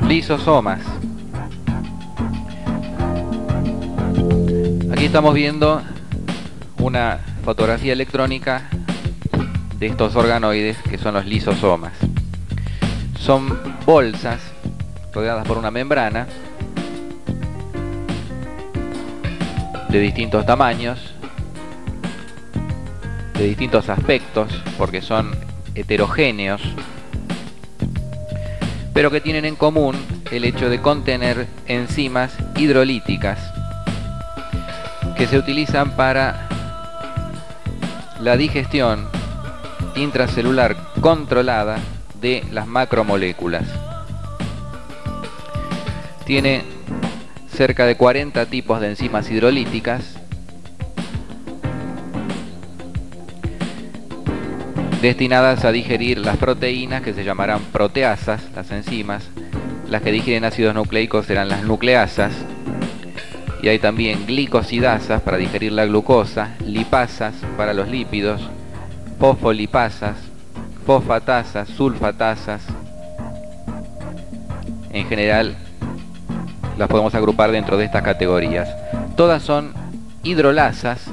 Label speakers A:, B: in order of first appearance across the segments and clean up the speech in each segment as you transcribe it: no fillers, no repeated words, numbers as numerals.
A: Lisosomas. Aquí estamos viendo una fotografía electrónica de estos organoides que son los lisosomas. Son bolsas rodeadas por una membrana de distintos tamaños, de distintos aspectos, porque son heterogéneos, pero que tienen en común el hecho de contener enzimas hidrolíticas que se utilizan para la digestión intracelular controlada de las macromoléculas. Tiene cerca de 40 tipos de enzimas hidrolíticas, destinadas a digerir las proteínas, que se llamarán proteasas, las enzimas. Las que digieren ácidos nucleicos serán las nucleasas. Y hay también glicosidasas para digerir la glucosa, lipasas para los lípidos, fosfolipasas, fosfatasas, sulfatasas. En general las podemos agrupar dentro de estas categorías. Todas son hidrolasas,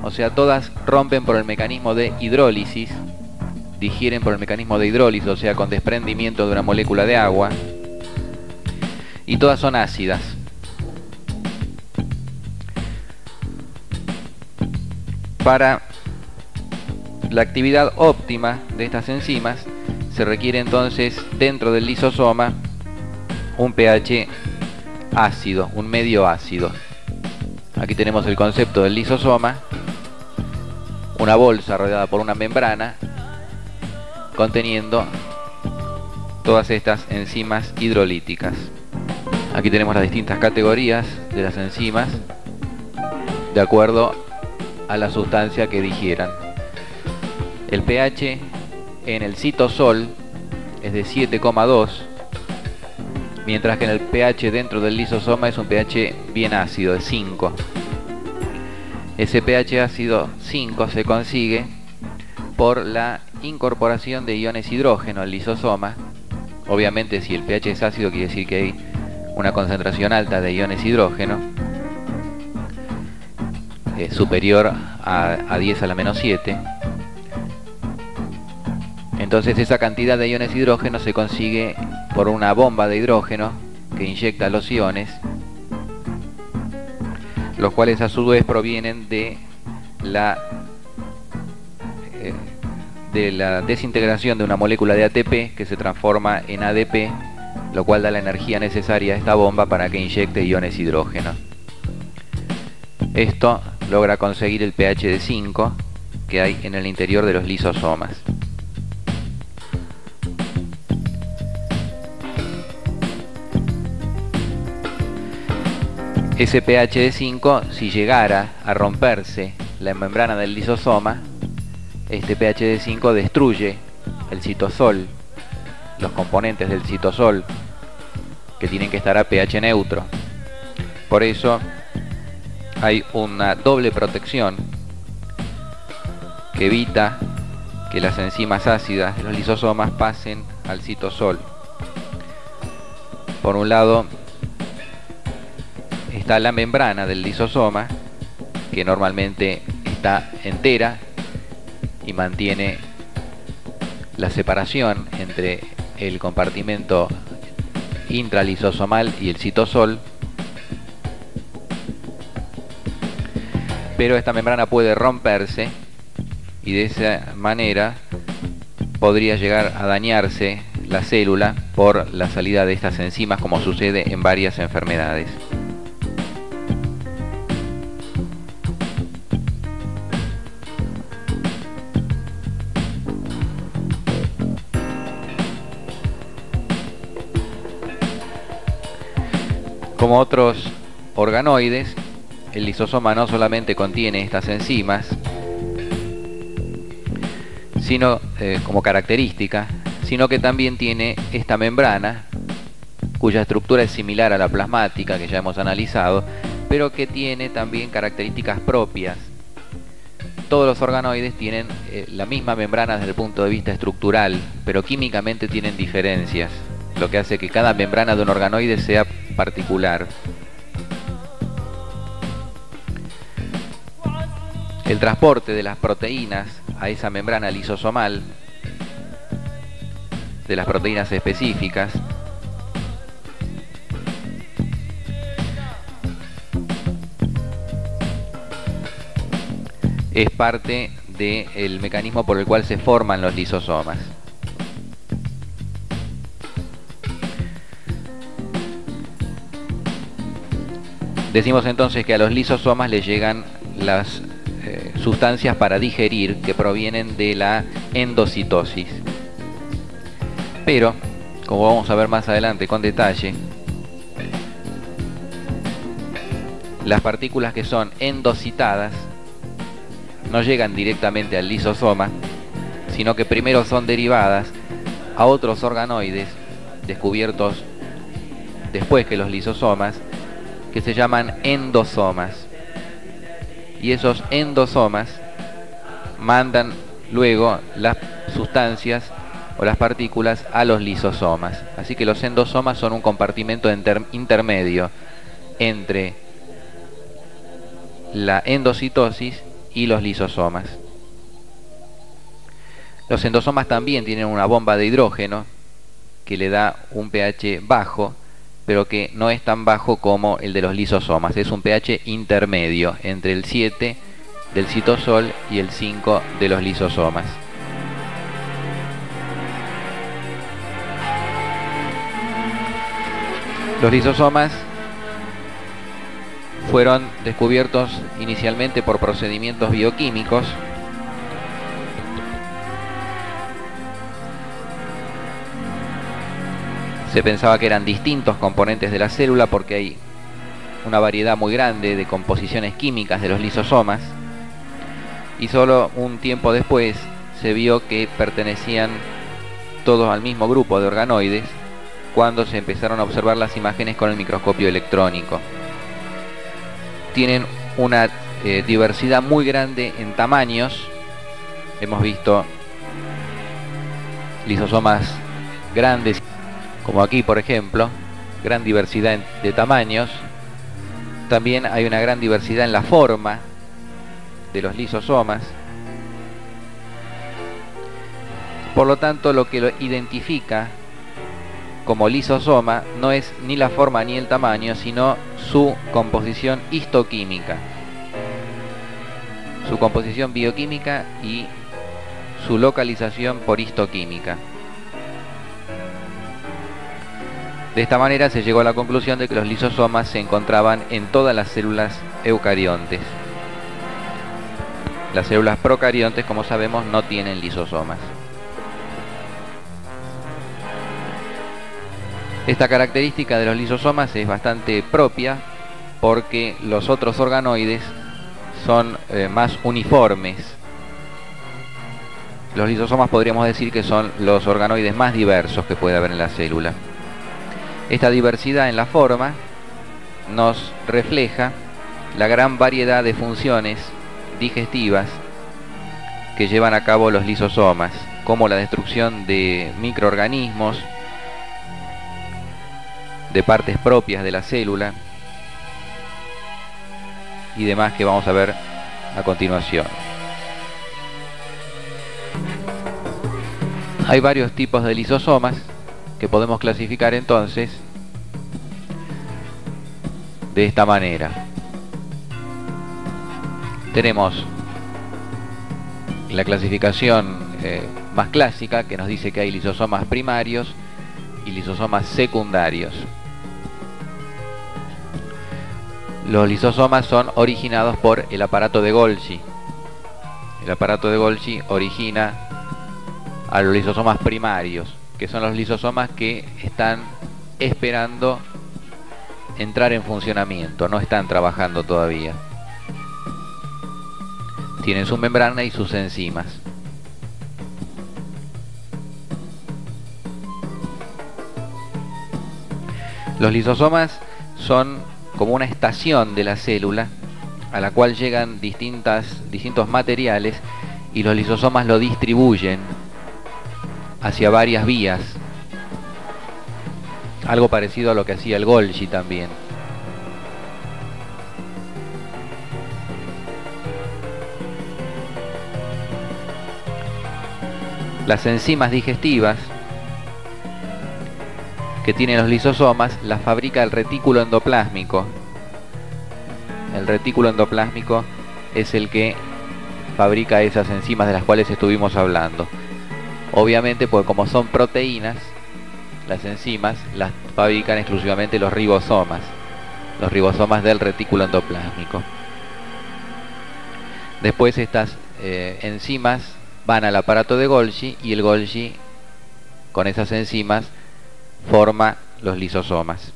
A: o sea, todas rompen por el mecanismo de hidrólisis, digieren por el mecanismo de hidrólisis, o sea, con desprendimiento de una molécula de agua, y todas son ácidas. Para la actividad óptima de estas enzimas se requiere entonces dentro del lisosoma un pH ácido, un medio ácido. Aquí tenemos el concepto del lisosoma, una bolsa rodeada por una membrana conteniendo todas estas enzimas hidrolíticas. Aquí tenemos las distintas categorías de las enzimas de acuerdo a la sustancia que digieran. El pH en el citosol es de 7,2, mientras que en el pH dentro del lisosoma es un pH bien ácido, de 5. Ese pH ácido 5 se consigue por la incorporación de iones hidrógeno al lisosoma. Obviamente, si el pH es ácido, quiere decir que hay una concentración alta de iones hidrógeno, superior a 10 a la menos 7. Entonces esa cantidad de iones hidrógeno se consigue por una bomba de hidrógeno que inyecta los iones, los cuales a su vez provienen de la desintegración de una molécula de ATP que se transforma en ADP, lo cual da la energía necesaria a esta bomba para que inyecte iones hidrógeno. Esto logra conseguir el pH de 5 que hay en el interior de los lisosomas. Ese pH de 5, si llegara a romperse la membrana del lisosoma, este pH de 5 destruye el citosol, los componentes del citosol, que tienen que estar a pH neutro. Por eso hay una doble protección que evita que las enzimas ácidas de los lisosomas pasen al citosol. Por un lado está la membrana del lisosoma, que normalmente está entera y mantiene la separación entre el compartimento intralisosomal y el citosol. Pero esta membrana puede romperse y de esa manera podría llegar a dañarse la célula por la salida de estas enzimas, como sucede en varias enfermedades. Como otros organoides, el lisosoma no solamente contiene estas enzimas, sino como característica, sino que también tiene esta membrana, cuya estructura es similar a la plasmática que ya hemos analizado, pero que tiene también características propias. Todos los organoides tienen la misma membrana desde el punto de vista estructural, pero químicamente tienen diferencias. lo que hace que cada membrana de un organoide sea particular. El transporte de las proteínas a esa membrana lisosomal, de las proteínas específicas, es parte del mecanismo por el cual se forman los lisosomas. Decimos entonces que a los lisosomas les llegan las sustancias para digerir que provienen de la endocitosis. Pero, como vamos a ver más adelante con detalle, las partículas que son endocitadas no llegan directamente al lisosoma, sino que primero son derivadas a otros organoides descubiertos después que los lisosomas, que se llaman endosomas. Y esos endosomas mandan luego las sustancias o las partículas a los lisosomas. Así que los endosomas son un compartimento intermedio entre la endocitosis y los lisosomas. Los endosomas también tienen una bomba de hidrógeno que le da un pH bajo, pero que no es tan bajo como el de los lisosomas. Es un pH intermedio entre el 7 del citosol y el 5 de los lisosomas. Los lisosomas fueron descubiertos inicialmente por procedimientos bioquímicos. Se pensaba que eran distintos componentes de la célula porque hay una variedad muy grande de composiciones químicas de los lisosomas, y solo un tiempo después se vio que pertenecían todos al mismo grupo de organoides cuando se empezaron a observar las imágenes con el microscopio electrónico. Tienen una diversidad muy grande en tamaños. Hemos visto lisosomas grandes, como aquí por ejemplo, gran diversidad de tamaños. También hay una gran diversidad en la forma de los lisosomas. Por lo tanto, lo que lo identifica como lisosoma no es ni la forma ni el tamaño, sino su composición histoquímica, su composición bioquímica y su localización por histoquímica. De esta manera se llegó a la conclusión de que los lisosomas se encontraban en todas las células eucariontes. Las células procariontes, como sabemos, no tienen lisosomas. Esta característica de los lisosomas es bastante propia porque los otros organoides son más uniformes. Los lisosomas podríamos decir que son los organoides más diversos que puede haber en la célula. Esta diversidad en la forma nos refleja la gran variedad de funciones digestivas que llevan a cabo los lisosomas, como la destrucción de microorganismos, de partes propias de la célula y demás que vamos a ver a continuación. Hay varios tipos de lisosomas que podemos clasificar entonces de esta manera. Tenemos la clasificación más clásica, que nos dice que hay lisosomas primarios y lisosomas secundarios. Los lisosomas son originados por el aparato de Golgi. El aparato de Golgi origina a los lisosomas primarios, que son los lisosomas que están esperando entrar en funcionamiento, no están trabajando todavía. Tienen su membrana y sus enzimas. Los lisosomas son como una estación de la célula a la cual llegan distintos materiales, y los lisosomas lo distribuyen hacia varias vías. algo parecido a lo que hacía el Golgi también. Las enzimas digestivas que tienen los lisosomas las fabrica el retículo endoplásmico. El retículo endoplásmico es el que fabrica esas enzimas de las cuales estuvimos hablando. Obviamente, pues como son proteínas, las enzimas las fabrican exclusivamente los ribosomas del retículo endoplásmico. Después estas enzimas van al aparato de Golgi y el Golgi con esas enzimas forma los lisosomas.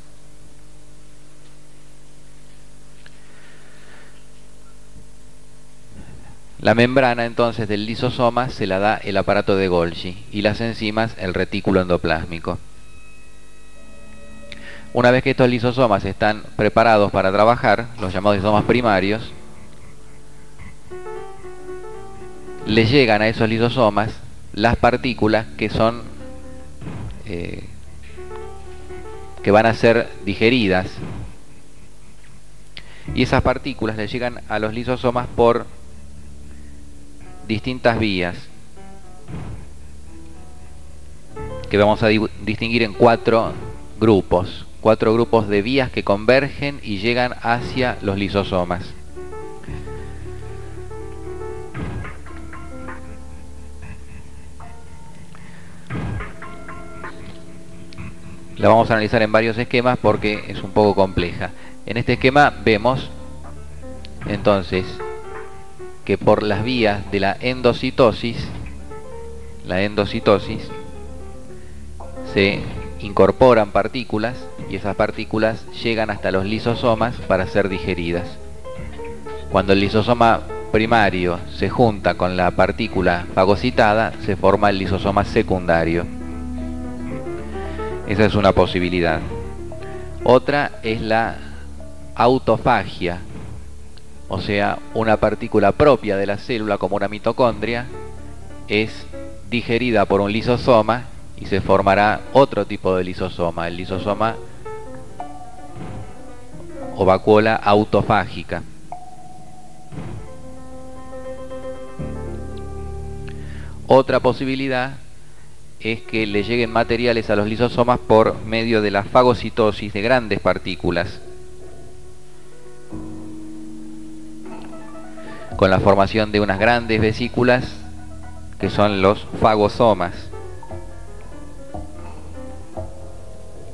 A: La membrana entonces del lisosoma se la da el aparato de Golgi y las enzimas el retículo endoplásmico. Una vez que estos lisosomas están preparados para trabajar, los llamados lisosomas primarios, le llegan a esos lisosomas las partículas que son que van a ser digeridas, y esas partículas le llegan a los lisosomas por distintas vías que vamos a distinguir en cuatro grupos de vías que convergen y llegan hacia los lisosomas. La vamos a analizar en varios esquemas porque es un poco compleja. En este esquema vemos entonces que por las vías de la endocitosis se incorporan partículas y esas partículas llegan hasta los lisosomas para ser digeridas. Cuando el lisosoma primario se junta con la partícula fagocitada, se forma el lisosoma secundario. Esa es una posibilidad. Otra es la autofagia, o sea, una partícula propia de la célula, como una mitocondria, es digerida por un lisosoma y se formará otro tipo de lisosoma, el lisosoma o vacuola autofágica. Otra posibilidad es que le lleguen materiales a los lisosomas por medio de la fagocitosis de grandes partículas, con la formación de unas grandes vesículas que son los fagosomas.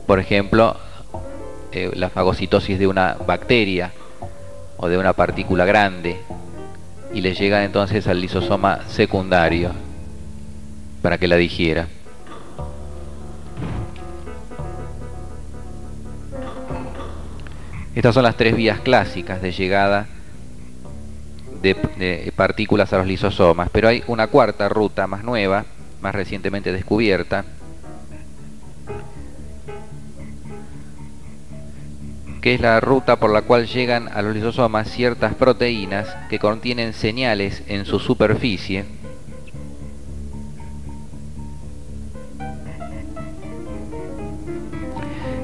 A: Por ejemplo, la fagocitosis de una bacteria o de una partícula grande, y le llegan entonces al lisosoma secundario para que la digiera. Estas son las tres vías clásicas de llegada de partículas a los lisosomas, pero hay una cuarta ruta más nueva, más recientemente descubierta, que es la ruta por la cual llegan a los lisosomas ciertas proteínas que contienen señales en su superficie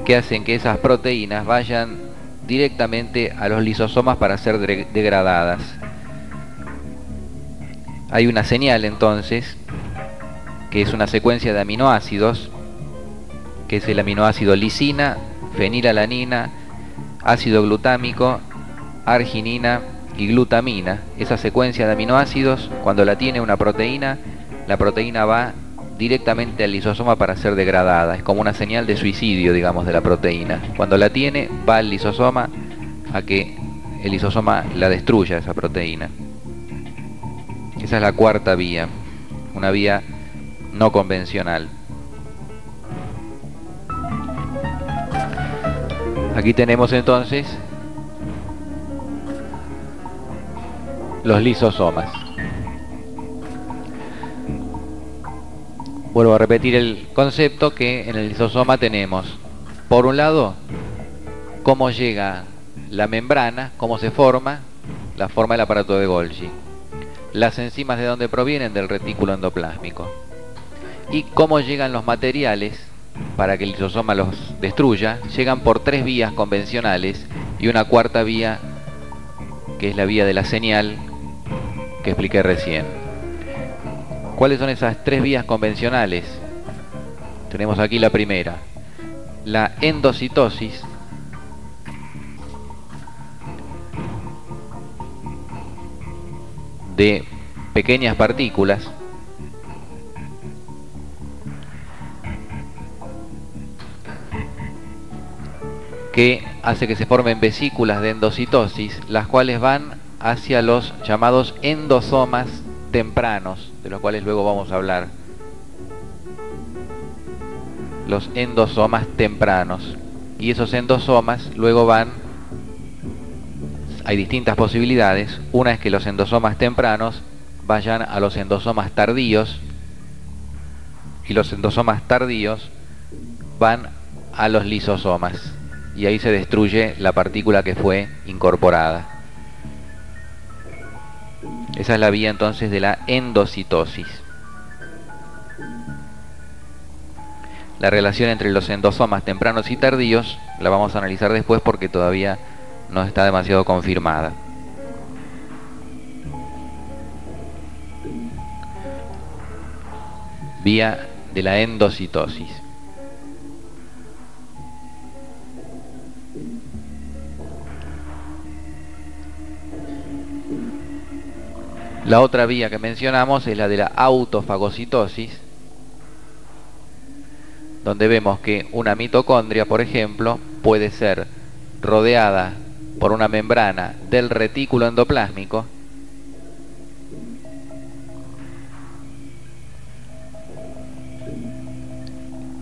A: que hacen que esas proteínas vayan directamente a los lisosomas para ser degradadas. Hay una señal entonces que es una secuencia de aminoácidos, que es el aminoácido lisina, fenilalanina, ácido glutámico, arginina y glutamina. Esa secuencia de aminoácidos, cuando la tiene una proteína, la proteína va directamente al lisosoma para ser degradada. Es como una señal de suicidio, digamos, de la proteína. Cuando la tiene, va al lisosoma a que el lisosoma la destruya, esa proteína. Esa es la cuarta vía, una vía no convencional. Aquí tenemos entonces los lisosomas. Vuelvo a repetir el concepto, que en el lisosoma tenemos, por un lado, cómo llega la membrana, cómo se forma, la forma del aparato de Golgi. Las enzimas de dónde provienen, del retículo endoplásmico. Y cómo llegan los materiales para que el lisosoma los destruya, llegan por 3 vías convencionales y una cuarta vía, que es la vía de la señal que expliqué recién. ¿Cuáles son esas 3 vías convencionales? Tenemos aquí la primera, la endocitosis, de pequeñas partículas que hace que se formen vesículas de endocitosis, las cuales van hacia los llamados endosomas tempranos, de los cuales luego vamos a hablar. Los endosomas tempranos. Y esos endosomas luego van, hay distintas posibilidades. Una es que los endosomas tempranos vayan a los endosomas tardíos, y los endosomas tardíos van a los lisosomas, y ahí se destruye la partícula que fue incorporada. Esa es la vía entonces de la endocitosis. La relación entre los endosomas tempranos y tardíos la vamos a analizar después porque todavía no está demasiado confirmada. Vía de la endocitosis. La otra vía que mencionamos es la de la autofagocitosis, donde vemos que una mitocondria, por ejemplo, puede ser rodeada por una membrana del retículo endoplásmico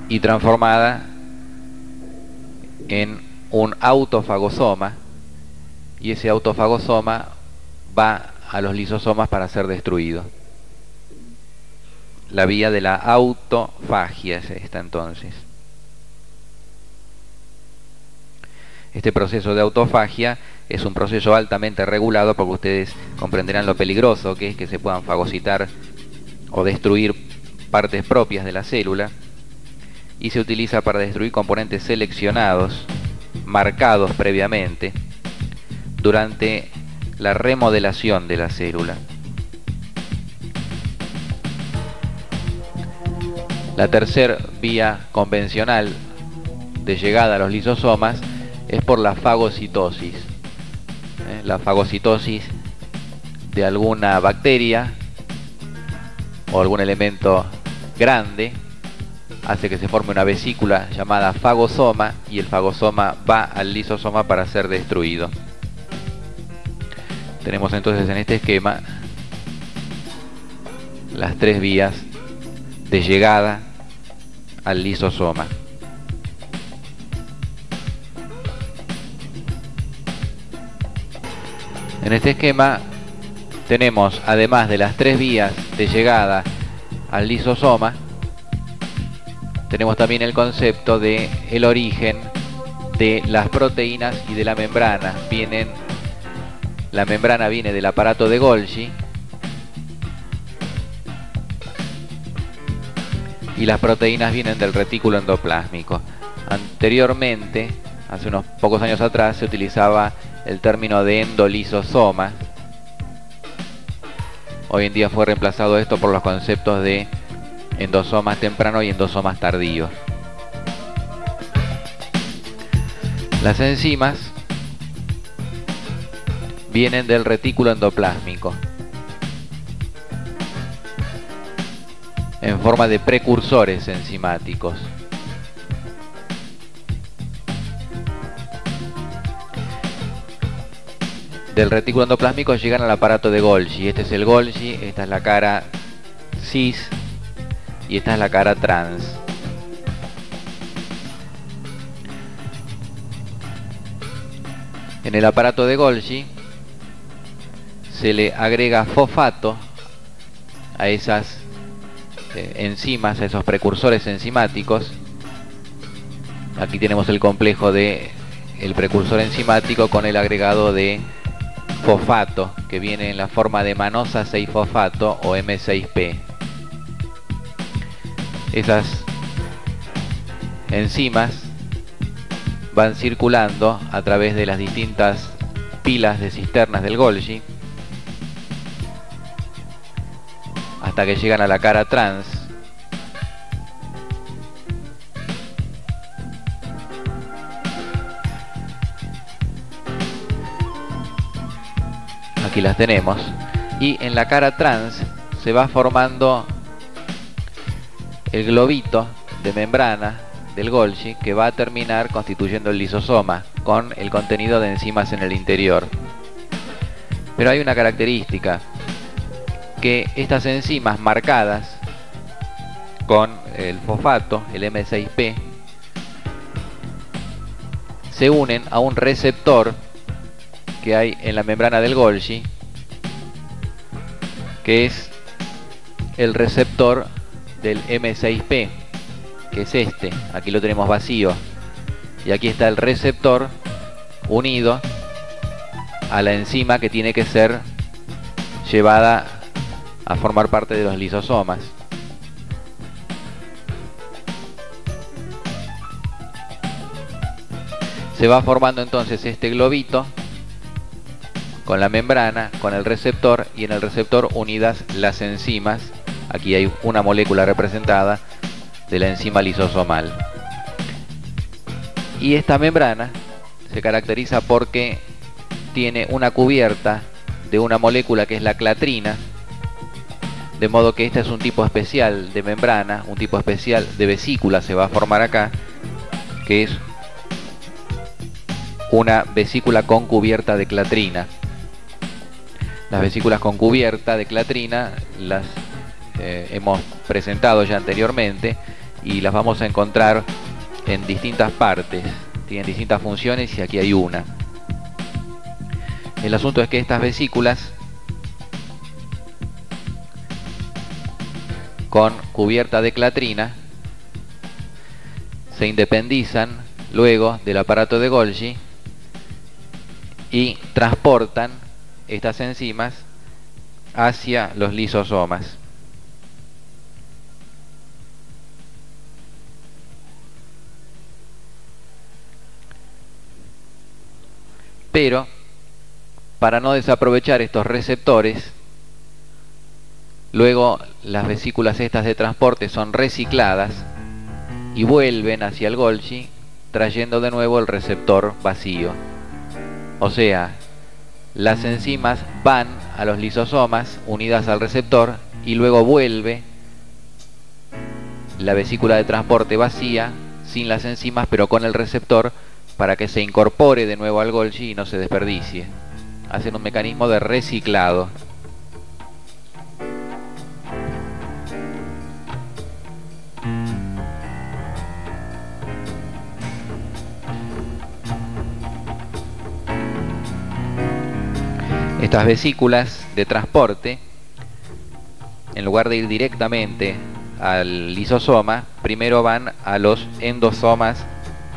A: y transformada en un autofagosoma, y ese autofagosoma va a los lisosomas para ser destruido. La vía de la autofagia es esta entonces. Este proceso de autofagia es un proceso altamente regulado, porque ustedes comprenderán lo peligroso que es que se puedan fagocitar o destruir partes propias de la célula, y se utiliza para destruir componentes seleccionados, marcados previamente, durante la remodelación de la célula. La tercera vía convencional de llegada a los lisosomas es por la fagocitosis. La fagocitosis de alguna bacteria o algún elemento grande hace que se forme una vesícula llamada fagosoma, y el fagosoma va al lisosoma para ser destruido. Tenemos entonces en este esquema las 3 vías de llegada al lisosoma. En este esquema tenemos, además de las 3 vías de llegada al lisosoma, tenemos también el concepto de el origen de las proteínas y de la membrana. La membrana viene del aparato de Golgi y las proteínas vienen del retículo endoplásmico. Anteriormente, hace unos pocos años atrás, se utilizaba el término de endolisosoma. Hoy en día fue reemplazado esto por los conceptos de endosomas tempranos y endosomas tardíos. Las enzimas vienen del retículo endoplásmico en forma de precursores enzimáticos. Del retículo endoplásmico llegan al aparato de Golgi. Este es el Golgi, esta es la cara cis y esta es la cara trans. En el aparato de Golgi se le agrega fosfato a esas enzimas, a esos precursores enzimáticos. Aquí tenemos el complejo de el precursor enzimático con el agregado de fosfato, que viene en la forma de manosa 6-fosfato o M6P. Esas enzimas van circulando a través de las distintas pilas de cisternas del Golgi hasta que llegan a la cara trans, aquí las tenemos, y en la cara trans se va formando el globito de membrana del Golgi que va a terminar constituyendo el lisosoma con el contenido de enzimas en el interior. Pero hay una característica, que estas enzimas marcadas con el fosfato, el M6P, se unen a un receptor que hay en la membrana del Golgi, que es el receptor del M6P, que es este. Aquí lo tenemos vacío y aquí está el receptor unido a la enzima que tiene que ser llevada a formar parte de los lisosomas. Se va formando entonces este globito con la membrana, con el receptor, y en el receptor unidas las enzimas. Aquí hay una molécula representada de la enzima lisosomal. Y esta membrana se caracteriza porque tiene una cubierta de una molécula que es la clatrina, de modo que este es un tipo especial de membrana, un tipo especial de vesícula se va a formar acá, que es una vesícula con cubierta de clatrina. Las vesículas con cubierta de clatrina las hemos presentado ya anteriormente y las vamos a encontrar en distintas partes, tienen distintas funciones y aquí hay una. El asunto es que estas vesículas con cubierta de clatrina se independizan luego del aparato de Golgi y transportan estas enzimas hacia los lisosomas. Pero para no desaprovechar estos receptores, luego las vesículas estas de transporte son recicladas y vuelven hacia el Golgi trayendo de nuevo el receptor vacío. O sea, las enzimas van a los lisosomas unidas al receptor y luego vuelve la vesícula de transporte vacía sin las enzimas pero con el receptor para que se incorpore de nuevo al Golgi y no se desperdicie. Hacen un mecanismo de reciclado. Estas vesículas de transporte, en lugar de ir directamente al lisosoma, primero van a los endosomas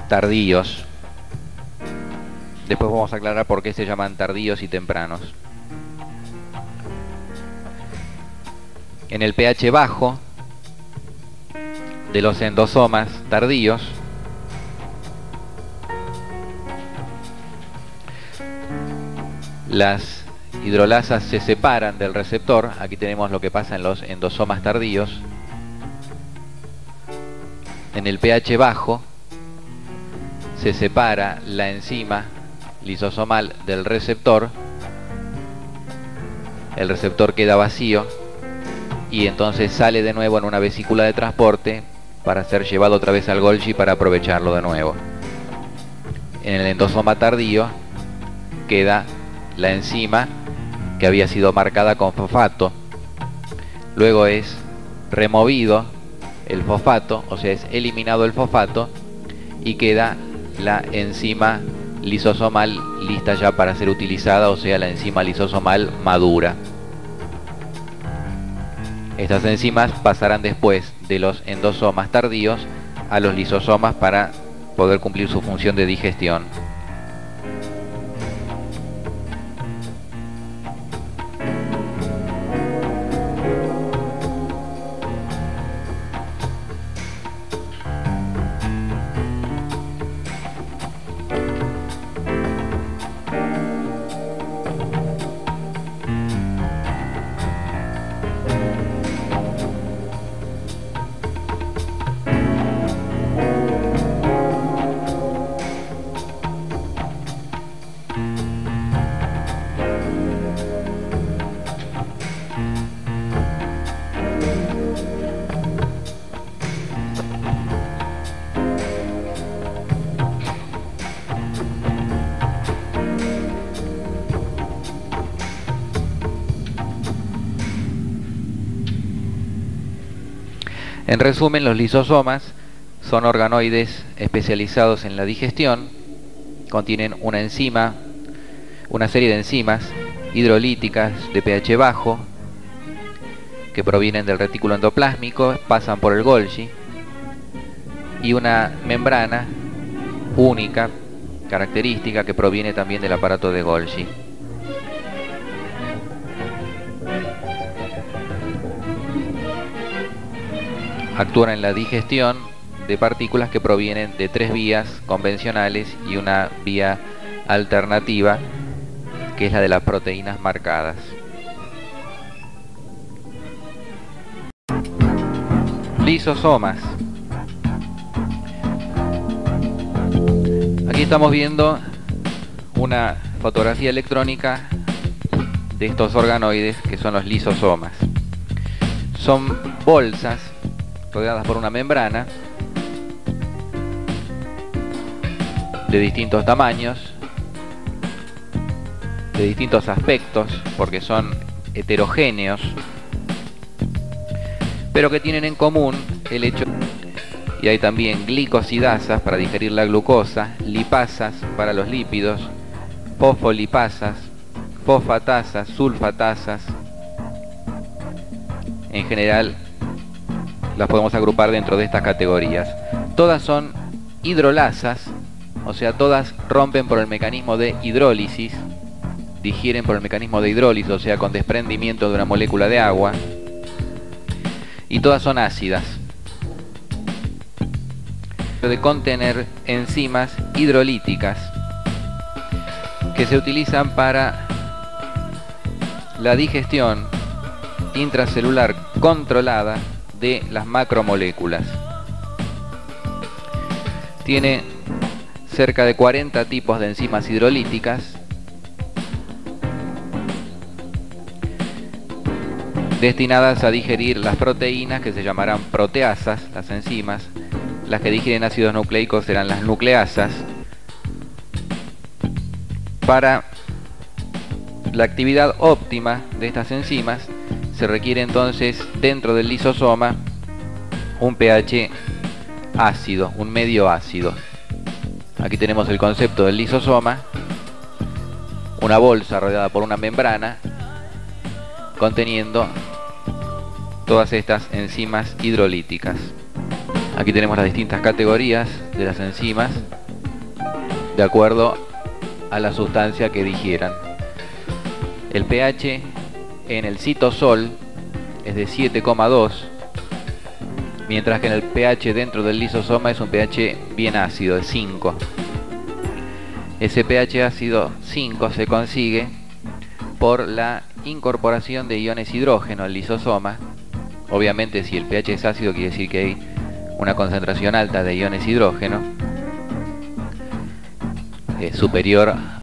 A: tardíos. Después vamos a aclarar por qué se llaman tardíos y tempranos. En el pH bajo de los endosomas tardíos, las hidrolasas se separan del receptor. Aquí tenemos lo que pasa en los endosomas tardíos. En el pH bajo se separa la enzima lisosomal del receptor, el receptor queda vacío y entonces sale de nuevo en una vesícula de transporte para ser llevado otra vez al Golgi para aprovecharlo de nuevo. En el endosoma tardío queda la enzima que había sido marcada con fosfato, luego es removido el fosfato, o sea, es eliminado el fosfato y queda la enzima lisosomal lista ya para ser utilizada, o sea, la enzima lisosomal madura. Estas enzimas pasarán después de los endosomas tardíos a los lisosomas para poder cumplir su función de digestión. En resumen, los lisosomas son organoides especializados en la digestión, contienen una serie de enzimas hidrolíticas de pH bajo que provienen del retículo endoplásmico, pasan por el Golgi, y una membrana única, característica, que proviene también del aparato de Golgi. Actúan en la digestión de partículas que provienen de 3 vías convencionales y una vía alternativa, que es la de las proteínas marcadas. Lisosomas. Aquí estamos viendo una fotografía electrónica de estos organoides que son los lisosomas. Son bolsas rodeadas por una membrana de distintos tamaños, de distintos aspectos, porque son heterogéneos, pero que tienen en común el hecho, y hay también glicosidasas para digerir la glucosa, lipasas para los lípidos, fosfolipasas, fosfatasas, sulfatasas. En general las podemos agrupar dentro de estas categorías. Todas son hidrolasas, o sea, todas rompen por el mecanismo de hidrólisis, digieren por el mecanismo de hidrólisis, o sea, con desprendimiento de una molécula de agua, y todas son ácidas, de contener enzimas hidrolíticas que se utilizan para la digestión intracelular controlada de las macromoléculas. Tiene cerca de 40 tipos de enzimas hidrolíticas destinadas a digerir las proteínas, que se llamarán proteasas, las enzimas. Las que digieren ácidos nucleicos serán las nucleasas. Para la actividad óptima de estas enzimas se requiere entonces dentro del lisosoma un pH ácido, un medio ácido. Aquí tenemos el concepto del lisosoma, una bolsa rodeada por una membrana conteniendo todas estas enzimas hidrolíticas. Aquí tenemos las distintas categorías de las enzimas de acuerdo a la sustancia que digieran. El pH en el citosol es de 7,2, mientras que en el pH dentro del lisosoma es un pH bien ácido, de 5. Ese pH ácido 5 se consigue por la incorporación de iones hidrógeno al lisosoma. Obviamente, si el pH es ácido, quiere decir que hay una concentración alta de iones hidrógeno, superior